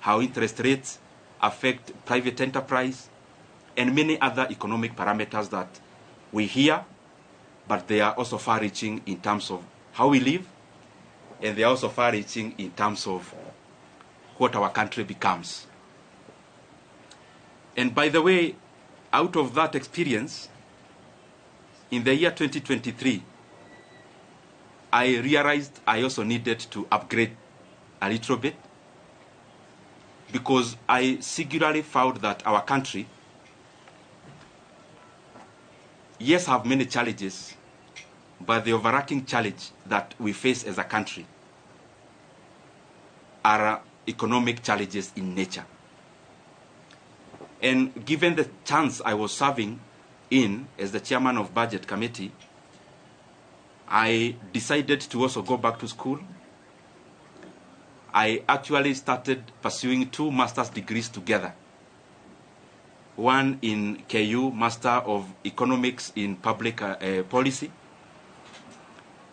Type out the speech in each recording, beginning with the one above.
how interest rates affect private enterprise, and many other economic parameters that we hear, but they are also far-reaching in terms of how we live, and they are also far-reaching in terms of what our country becomes. And by the way, out of that experience, in the year 2023, I realized I also needed to upgrade a little bit, because I singularly found that our country, yes, have many challenges, but the overarching challenge that we face as a country are economic challenges in nature. And given the chance I was serving in as the chairman of Budget Committee, I decided to also go back to school. I actually started pursuing 2 master's degrees together. One in KU, Master of Economics in Public Policy,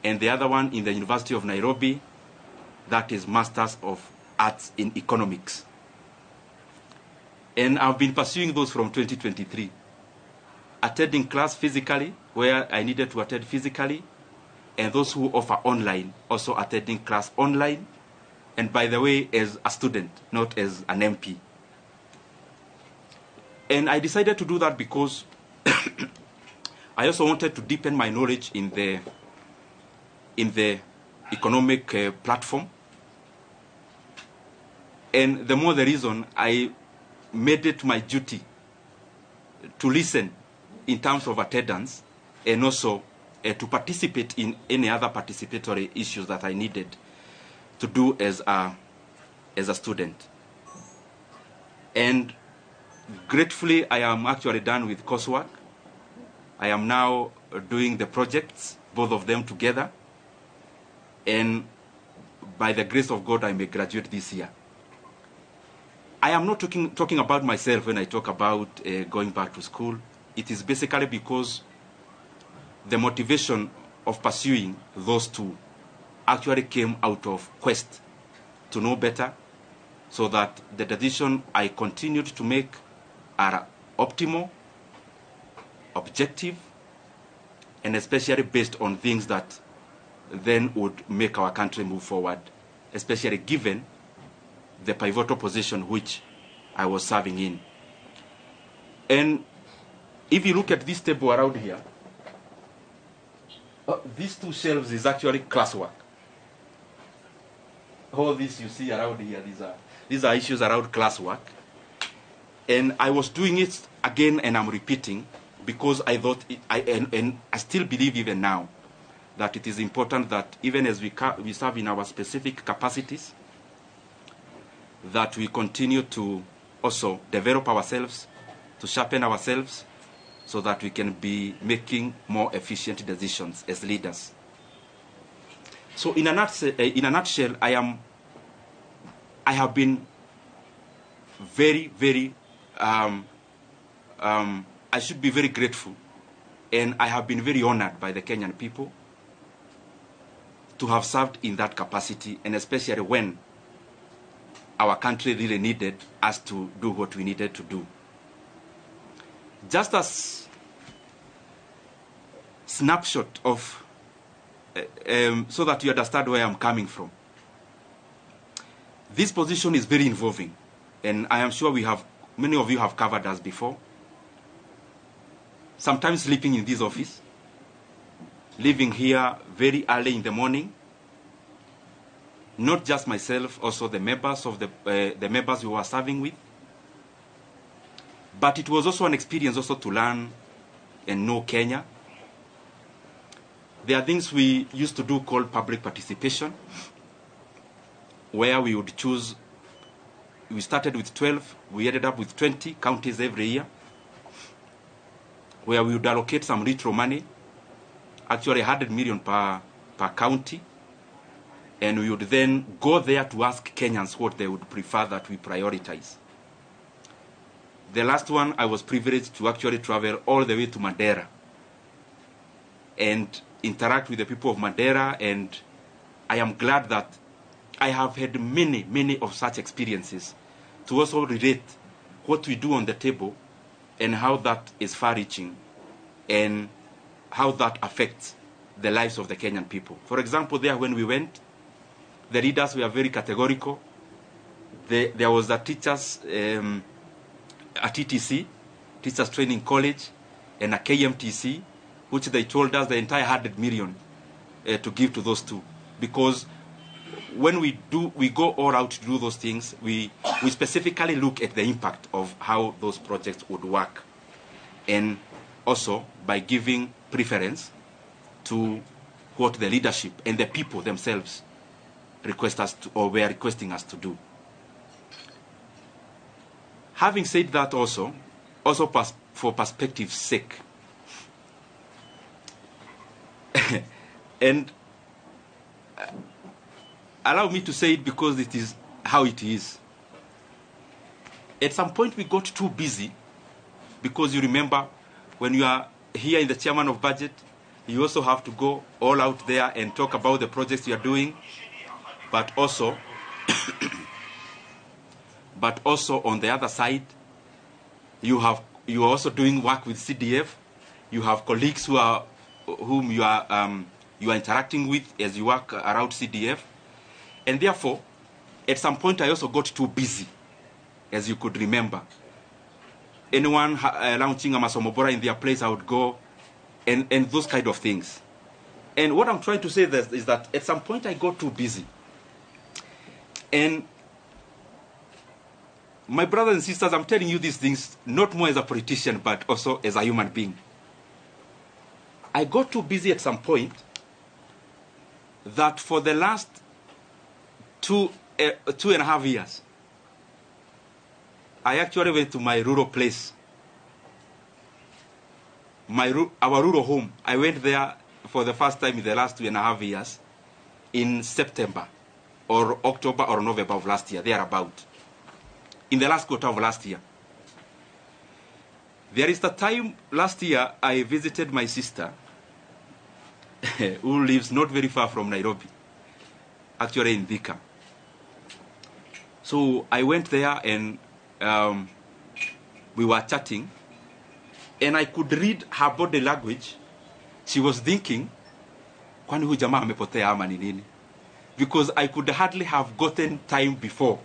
and the other one in the University of Nairobi, that is Masters of Arts in Economics. And I've been pursuing those from 2023, attending class physically, where I needed to attend physically, and those who offer online, also attending class online, and by the way, as a student, not as an MP. And I decided to do that because I also wanted to deepen my knowledge in the economic platform. And the more the reason, I made it my duty to listen in terms of attendance, and also to participate in any other participatory issues that I needed to do as a student. And gratefully, I am actually done with coursework. I am now doing the projects, both of them together. And by the grace of God, I may graduate this year. I am not talking about myself when I talk about going back to school. It is basically because the motivation of pursuing those 2 actually came out of quest to know better, so that the decision I continued to make are optimal, objective, and especially based on things that then would make our country move forward, especially given the pivotal position which I was serving in. And if you look at this table around here, these 2 shelves is actually classwork. All this you see around here, these are issues around classwork. And I was doing it again, and I'm repeating, because I thought, and I still believe even now, that it is important that even as we serve in our specific capacities, that we continue to also develop ourselves, to sharpen ourselves, so that we can be making more efficient decisions as leaders. So in a nutshell, I have been very, very, I should be very grateful, and I have been very honored by the Kenyan people to have served in that capacity, and especially when our country really needed us to do what we needed to do. Just as snapshot of so that you understand where I'm coming from. This position is very involving, and I am sure many of you have covered us before. Sometimes sleeping in this office, leaving here very early in the morning. Not just myself, also the members of the members we were serving with. But it was also an experience also to learn and know Kenya. There are things we used to do called public participation, where we would choose, we started with 12, we ended up with 20 counties every year, where we would allocate some retro money, actually 100 million per county, and we would then go there to ask Kenyans what they would prefer that we prioritize. The last one, I was privileged to actually travel all the way to Madeira and interact with the people of Madeira, and I am glad that I have had many of such experiences to also relate what we do on the table and how that is far-reaching and how that affects the lives of the Kenyan people. For example, there when we went, the leaders were very categorical. There was a teachers, a TTC, Teachers Training College, and a KMTC, which they told us the entire 100 million to give to those two. Because when we go all out to do those things, we specifically look at the impact of how those projects would work. And also by giving preference to what the leadership and the people themselves request us to, or were requesting us to do. Having said that, also for perspective's sake, and allow me to say it because it is how it is. At some point we got too busy, because you remember when you are here in the chairman of budget, you also have to go all out there and talk about the projects you are doing, but also on the other side, you are also doing work with CDF. You have colleagues whom you are interacting with as you work around CDF, and therefore, at some point, I also got too busy, as you could remember. Anyone launching a Masomobora in their place, I would go, and those kind of things. And what I'm trying to say is that at some point I got too busy. And my brothers and sisters, I'm telling you these things not more as a politician, but also as a human being. I got too busy at some point that for the last 2.5 years, I actually went to my rural place, our rural home. I went there for the first time in the last 2.5 years in September or October or November of last year, thereabout, in the last quarter of last year. There is the time last year I visited my sister who lives not very far from Nairobi, actually in Thika. So I went there and we were chatting, and I could read her body language. She was thinking, kwani huyu jamaa amepotea ama ni nini? Because I could hardly have gotten time before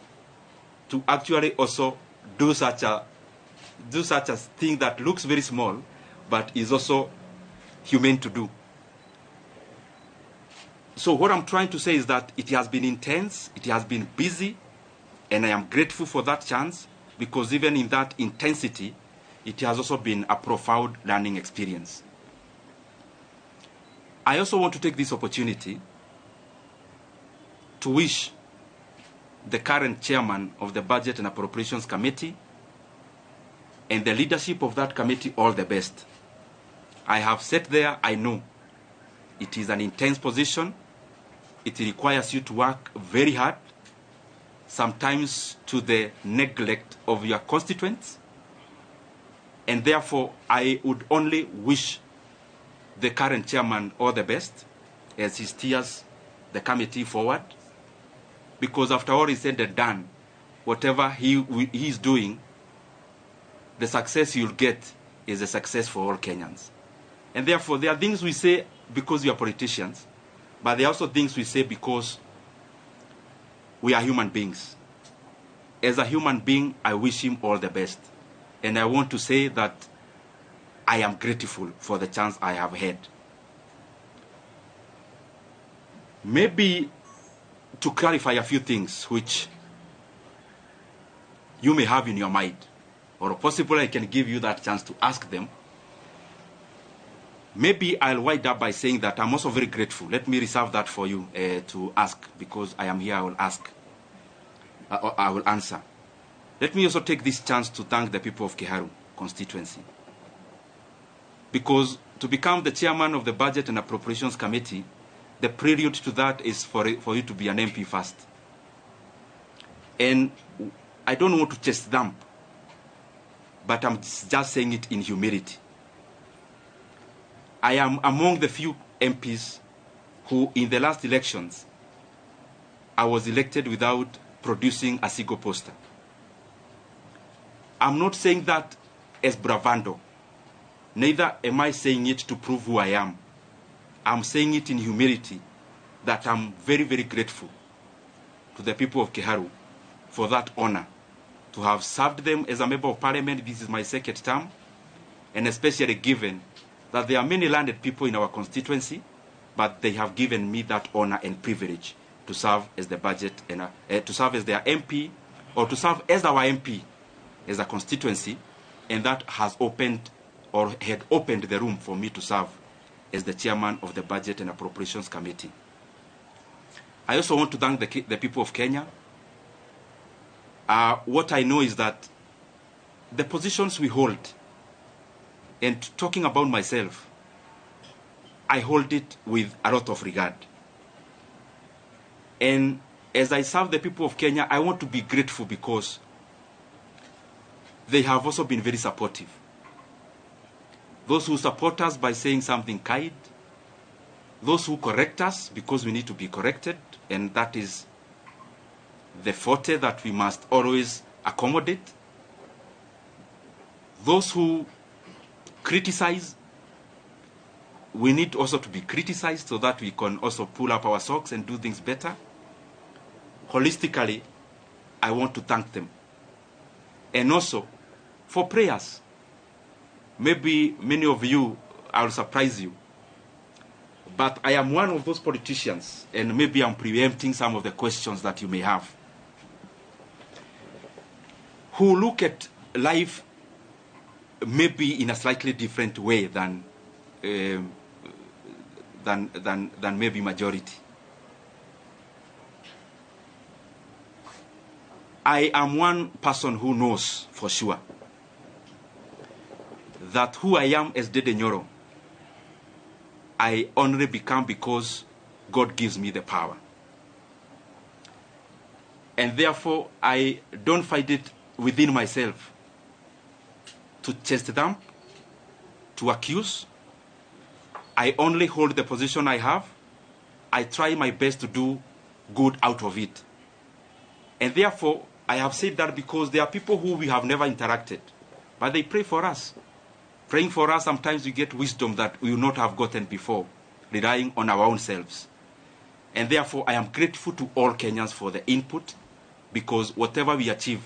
to actually also do such a thing that looks very small, but is also humane to do. So what I'm trying to say is that it has been intense, it has been busy, and I am grateful for that chance, because even in that intensity, it has also been a profound learning experience. I also want to take this opportunity to wish the current chairman of the Budget and Appropriations Committee and the leadership of that committee all the best. I have sat there, I know it is an intense position. It requires you to work very hard, sometimes to the neglect of your constituents. And therefore, I would only wish the current chairman all the best as he steers the committee forward. Because after all is said and done, whatever he is doing, the success you'll get is a success for all Kenyans. And therefore, there are things we say because we are politicians, but there are also things we say because we are human beings. As a human being, I wish him all the best. And I want to say that I am grateful for the chance I have had. Maybe to clarify a few things which you may have in your mind, or possibly I can give you that chance to ask them. Maybe I'll wind up by saying that I'm also very grateful. Let me reserve that for you to ask, because I am here, I will ask. I will answer. Let me also take this chance to thank the people of Kiharu constituency. Because to become the chairman of the Budget and Appropriations Committee, the prelude to that is for you to be an MP first. And I don't want to chest dump, but I'm just saying it in humility. I am among the few MPs who, in the last elections, I was elected without producing a single poster. I'm not saying that as bravado. Neither am I saying it to prove who I am. I'm saying it in humility, that I'm very, very grateful to the people of Kiharu for that honor, to have served them as a member of parliament. This is my second term, and especially given that there are many landed people in our constituency, but they have given me that honor and privilege to serve as the budget and to serve as their MP, or to serve as our MP as a constituency, and that has opened or had opened the room for me to serve as the chairman of the Budget and Appropriations Committee. I also want to thank the people of Kenya. What I know is that the positions we hold, and talking about myself, I hold it with a lot of regard. And as I serve the people of Kenya, I want to be grateful because they have also been very supportive. Those who support us by saying something kind, those who correct us because we need to be corrected, and that is the forte that we must always accommodate. Those who criticize, we need also to be criticized so that we can also pull up our socks and do things better. Holistically, I want to thank them. And also for prayers. Maybe many of you, I'll surprise you, but I am one of those politicians, and maybe I'm preempting some of the questions that you may have, who look at life maybe in a slightly different way than maybe majority. I am one person who knows for sure that who I am as Dede Inooro, I only become because God gives me the power. And therefore, I don't find it within myself to chest dump, to accuse. I only hold the position I have. I try my best to do good out of it. And therefore, I have said that because there are people who we have never interacted, but they pray for us. Praying for us, sometimes we get wisdom that we will not have gotten before, relying on our own selves. And therefore, I am grateful to all Kenyans for the input, because whatever we achieve,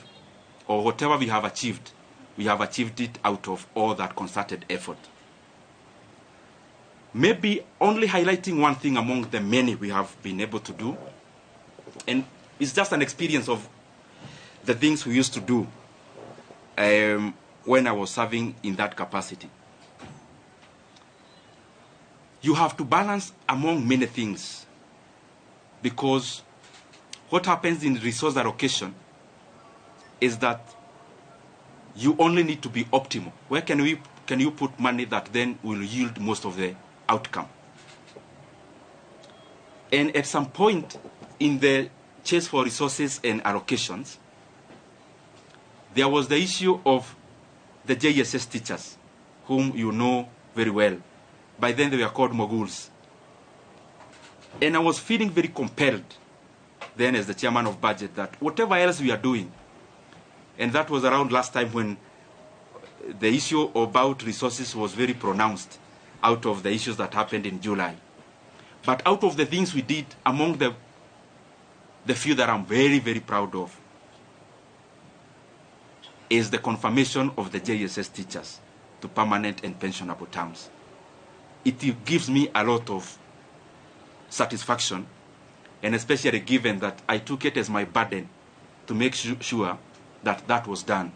or whatever we have achieved it out of all that concerted effort. Maybe only highlighting one thing among the many we have been able to do, and it's just an experience of the things we used to do when I was serving in that capacity. You have to balance among many things, because what happens in resource allocation is that you only need to be optimal. Where can you put money that then will yield most of the outcome? And at some point in the chase for resources and allocations, there was the issue of the JSS teachers, whom you know very well. By then they were called moguls. And I was feeling very compelled then as the chairman of budget that whatever else we are doing, and that was around last time when the issue about resources was very pronounced out of the issues that happened in July. But out of the things we did, among the few that I'm very, very proud of, is the confirmation of the JSS teachers to permanent and pensionable terms. It gives me a lot of satisfaction, and especially given that I took it as my burden to make sure that that was done.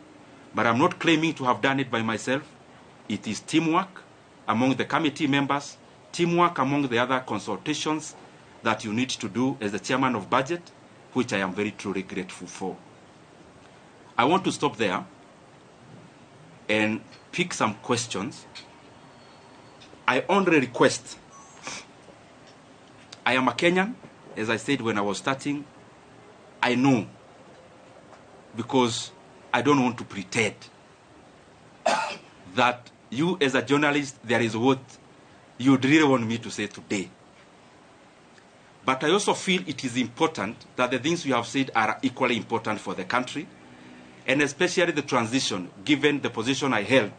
But I'm not claiming to have done it by myself. It is teamwork among the committee members, teamwork among the other consultations that you need to do as the chairman of budget, which I am very truly grateful for. I want to stop there and pick some questions. I only request, I am a Kenyan, as I said when I was starting. I know, because I don't want to pretend that you as a journalist, there is what you'd really want me to say today. But I also feel it is important that the things you have said are equally important for the country, and especially the transition, given the position I held.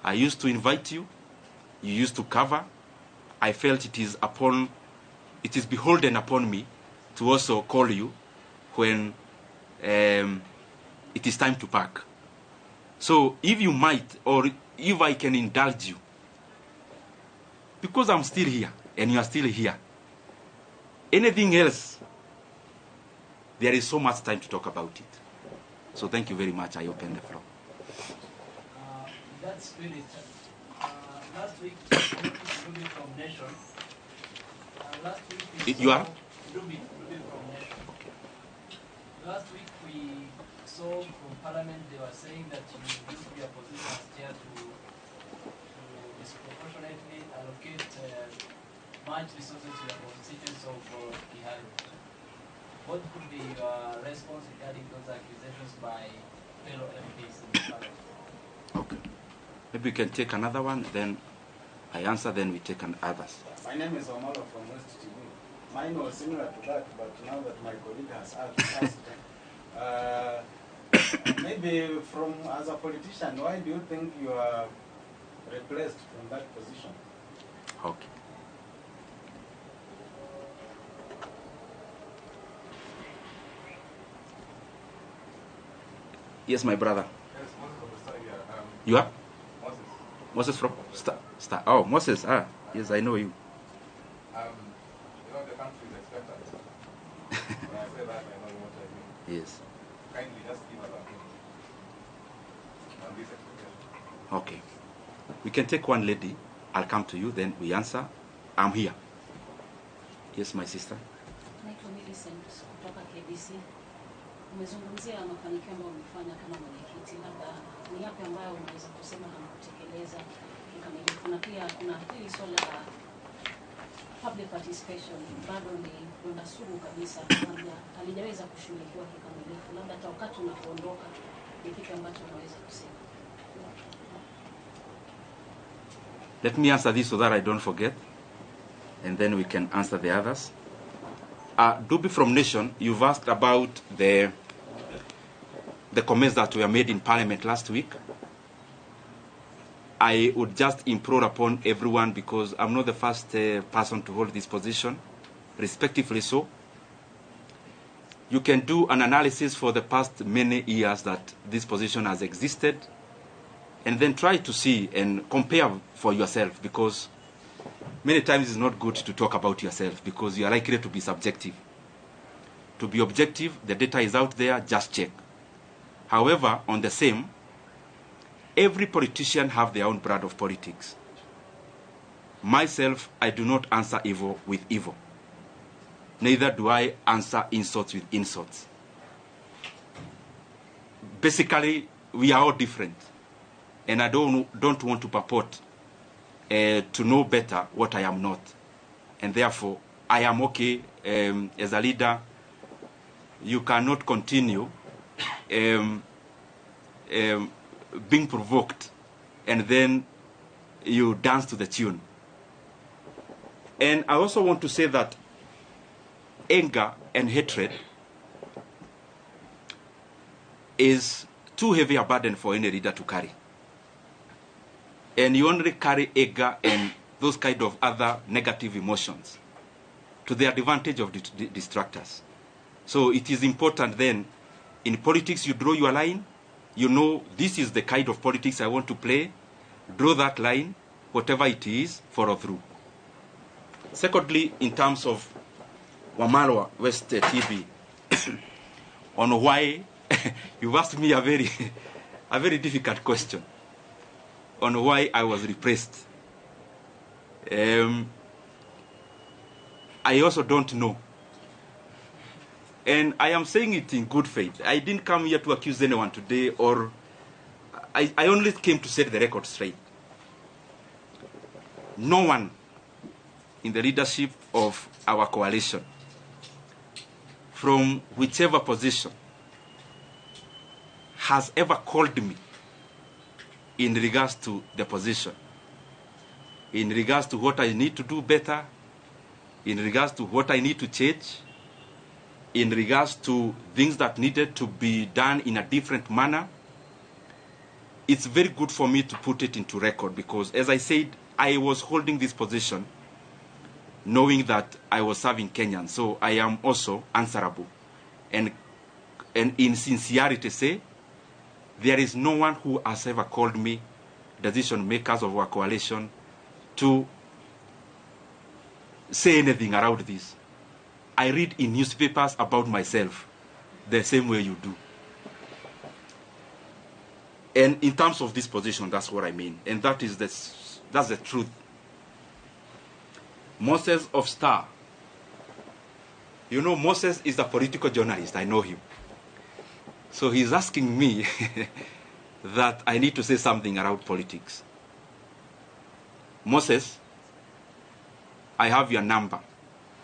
I used to invite you, you used to cover. I felt it is beholden upon me to also call you when it is time to pack. So if you might, or if I can indulge you, because I'm still here and you are still here, anything else, there is so much time to talk about it. So thank you very much. I open the floor. That's really last week, Ruby from Nation. Last week You are? Ruby from Nation. Okay. Last week we saw from Parliament they were saying that you used to be a position as chair to disproportionately allocate much resources to your constituents of Kihari. What could be your response regarding those accusations by fellow MPs in the Parliament? Okay. Maybe we can take another one, then I answer, then we take others. My name is Inooro from West TV. Mine was similar to that, but now that my colleague has asked, maybe as a politician, why do you think you are replaced from that position? Okay. Yes, my brother. Yes, Moses of the Star here. You are? Moses. Moses from Star. Oh, Moses. Yes, I know you. The country is expectant. When I say that, I know what I mean. Yes. Kindly just give us a opinion on this expectation. Okay. We can take one lady. I'll come to you, then we answer. I'm here. Yes, my sister. Naitwa Millicent kutoka KBC. Umezungumzia mafanikio ambayo umefanya kama mwenyekiti, labda ni yapi ambayo unaweza kusema hamkutekeleza kikamilifu, na pia kuna hili swala la public participation bado ni donda sugu kabisa, labda halijaweza kushughulikiwa kikamilifu, labda hata wakati unapoondoka ni kitu ambacho unaweza kusema. Let me answer this so that I don't forget, and then we can answer the others. Dubi from Nation, you've asked about the comments that were made in Parliament last week. I would just implore upon everyone, because I'm not the first person to hold this position, respectively so. You can do an analysis for the past many years that this position has existed, and then try to see and compare for yourself, because many times it's not good to talk about yourself, because you are likely to be subjective. To be objective, the data is out there, just check. However, on the same, every politician have their own brand of politics. Myself, I do not answer evil with evil. Neither do I answer insults with insults. Basically, we are all different. And I don't want to purport to know better what I am not. And therefore, I am okay as a leader. You cannot continue being provoked and then you dance to the tune. And I also want to say that anger and hatred is too heavy a burden for any leader to carry. And you only carry anger and those kind of other negative emotions to the advantage of the distractors. So it is important then, in politics you draw your line, you know this is the kind of politics I want to play, draw that line, whatever it is, follow through. Secondly, in terms of Wamalwa West TV, on why, you've asked me a very difficult question on why I was repressed. I also don't know. And I am saying it in good faith. I didn't come here to accuse anyone today, or I only came to set the record straight. No one in the leadership of our coalition, from whichever position, has ever called me in regards to the position, in regards to what I need to do better, in regards to what I need to change, in regards to things that needed to be done in a different manner, it's very good for me to put it into record, because as I said, I was holding this position knowing that I was serving Kenyans, so I am also answerable. And in sincerity say, there is no one who has ever called me, decision makers of our coalition, to say anything around this. I read in newspapers about myself the same way you do. And in terms of this position, that's what I mean. And that's the truth. Moses of Star. You know, Moses is a political journalist. I know him. So he's asking me that I need to say something around politics. Moses, I have your number,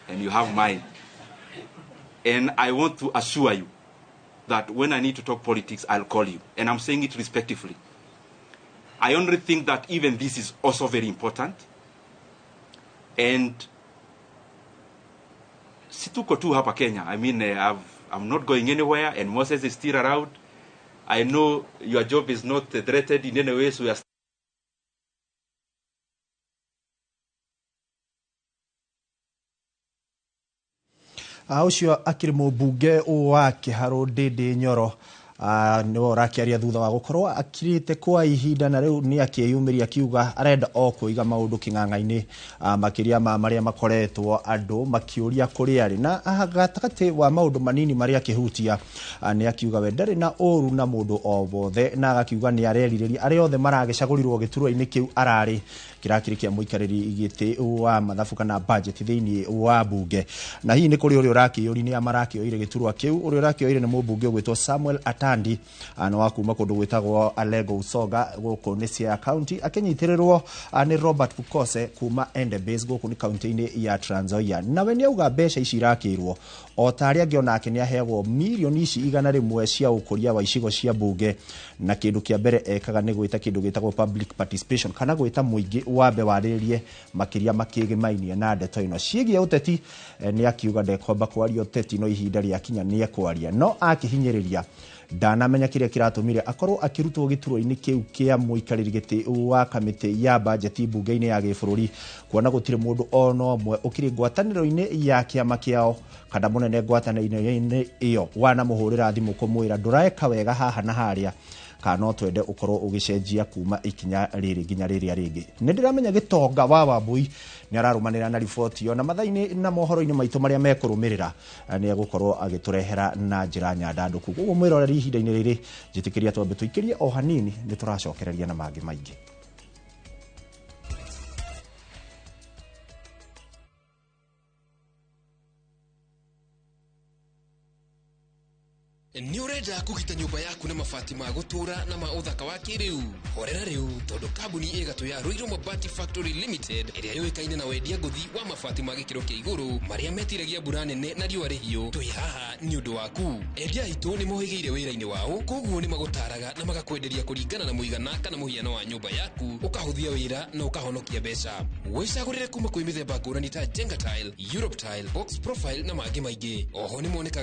and you have mine. And I want to assure you that when I need to talk politics, I'll call you. And I'm saying it respectfully. I only think that even this is also very important. And situko tu hapa Kenya. I mean, I'm not going anywhere, and Moses is still around. I know your job is not threatened in any way, so we are ucio akiri mubunge wa Kiharo Ndindi Nyoro no rakiaria thutha wa gukorwo akirite kwa ihinda na riu ni akiyumiria kiuga arenda okuiga maundu king'ang'a-ini makiria ma maria makoretwo andu makiuria kuri ari na gatakati wa maundu manini maria kihutia ni akiuga we ndari na oru na mundu o bothe na agakiuga ni areririria ari othe maragicagurirwo giturwa-ini kiu arari kirakiri kia muikariri igiti wa mathabu kana budget thiini wa bunge na hii ni kuri uri urakiyuri ni amarakioire giturwa kiu uri urakioire ni mubunge gwitwo Samuel Atandi ana wa kuma kundu gwitagwo Alego Usoga guku ni Siaya County akenyitirerwo ni Robert Kukose kuma Endebess guku ni county-ini ya Trans Nzoia na we ni auga mbeca ici irakirwo o tari angiona ake ni aheagwo milioni ici 100 cia ukuria wa icigo cia bunge na kindu kia mbere ekaga ni gwita kindu gitagwo public participation kana gwita muingi wambe waririe makiria makigimainie na ndeto ino ciigie uteti ni akiuga ndekomba kwaria uteti no ihinda ria kinya ni ekwaria no akihinyiriria ndanamenya kiria kiratumire akorwo akirutwo gituro-ini kiu kia muikariri giti wa kamiti ya budget bunge-ini ya gibururi kuona gutire mundu ono mwe ukiri ngwataniro-ini ya kiama kiao kana munene ngwataniro-ini iyo wana muhurira thimu kumwira nduraeka wega haha na haria kana twende ukorwo ugicenjia kuma ikinya riri ginya riria ringi nindiramenya gitonga wa Wambui ni ararumanira na report yo na mathaini na mohoro-ini maitu maria mekurumirira ni agukorwo agiturehera na njira nyandanduku gugu mwiroreri ihinda-ini riri njitikiria twambe tuikirie o hanini ni turacokereria na mangi maingi. Ni urenda kugita nyumba yaku na mabati ma gutura na ma uthaka wa kiriu horera riu tondu kambuni igatu ya Ruiru Mabati Factory Limited iria yoikaine na wendia nguthi wa mabati ma gikiro kia iguru maria metiragia mbura nene na riua rihiu twi haha ni undu waku endia itu ni mohigeire wira-ini wao koguo ni magutaraga na magakwenderia kuringana na muigana kana muhiano wa nyumba yaku ukahuthia wira na ukahonokia mbeca wicagurire kuma kwi mithemba ngurani ta Jenga Tile, Europe Tile, Box Profile na mangi maingi oho ni monekaga